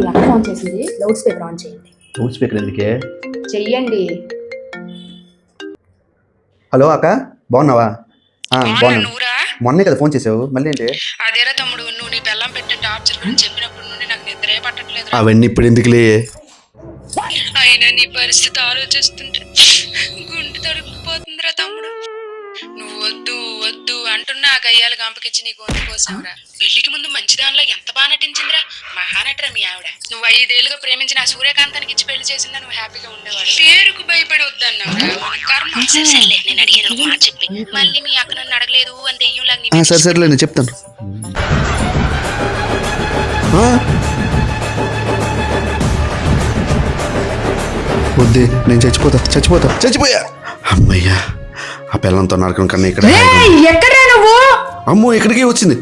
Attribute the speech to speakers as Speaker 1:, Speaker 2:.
Speaker 1: మీ అక్క ఫోన్ చేసింది, loud speaker on చేయండి.
Speaker 2: లౌడ్ స్పీకర్ ఎందుకే?
Speaker 1: చెయ్యండి.
Speaker 2: హలో అక్క, బాగున్నావా? బాగున్నాను.
Speaker 3: నువ్వురా
Speaker 2: మొన్నే కదా ఫోన్ చేసావు, మళ్ళీ ఏంటి?
Speaker 3: అదేరా తమ్ముడు, నువ్వు నీ బెల్లం పెట్టే టార్చర్ గురించి చెప్పినప్పుడు నుండి నాకు నిద్రే పట్టట్లేదు.
Speaker 2: అవన్నీ ఇప్పుడు ఎందుకులే?
Speaker 3: అయినా నీ పరిస్థితి ఆలోచిస్తుంటే గుండె తడుపుపోతుందిరా తమ్ముడు. నువ్వు వద్దు వద్దు అంటున్నా ఆ గయ్యాలు గంపకిచ్చి నీ గొంతు కోసావురా. పెళ్లికి ముందు మంచి దానిలో ఎంత బాగా నటించిందిరా, మహానటరా మీ ఆవిడ. నువ్వు 5 ఏళ్లుగా ప్రేమించిన ఆ సూర్యకాంతానికి ఇచ్చి పెళ్లి చేసిందా నువ్వు హ్యాపీగా ఉండేవాడు. పేరుకు భయపడి వద్దన్నావురా. నేను అడిగాను మాట చెప్పి మళ్ళీ మీ అక్క నన్ను అడగలేదు అని దెయ్యంలాగా.
Speaker 2: సరే సరేలే, నేను చెప్తాను. వద్దే, నేను చచ్చిపోయా. అమ్మయ్యా, ఆ పిల్లలతో నరకం కన్నా ఇక్కడ.
Speaker 1: ఎక్కడా నువ్వు?
Speaker 2: అమ్మో, ఇక్కడికి వచ్చింది.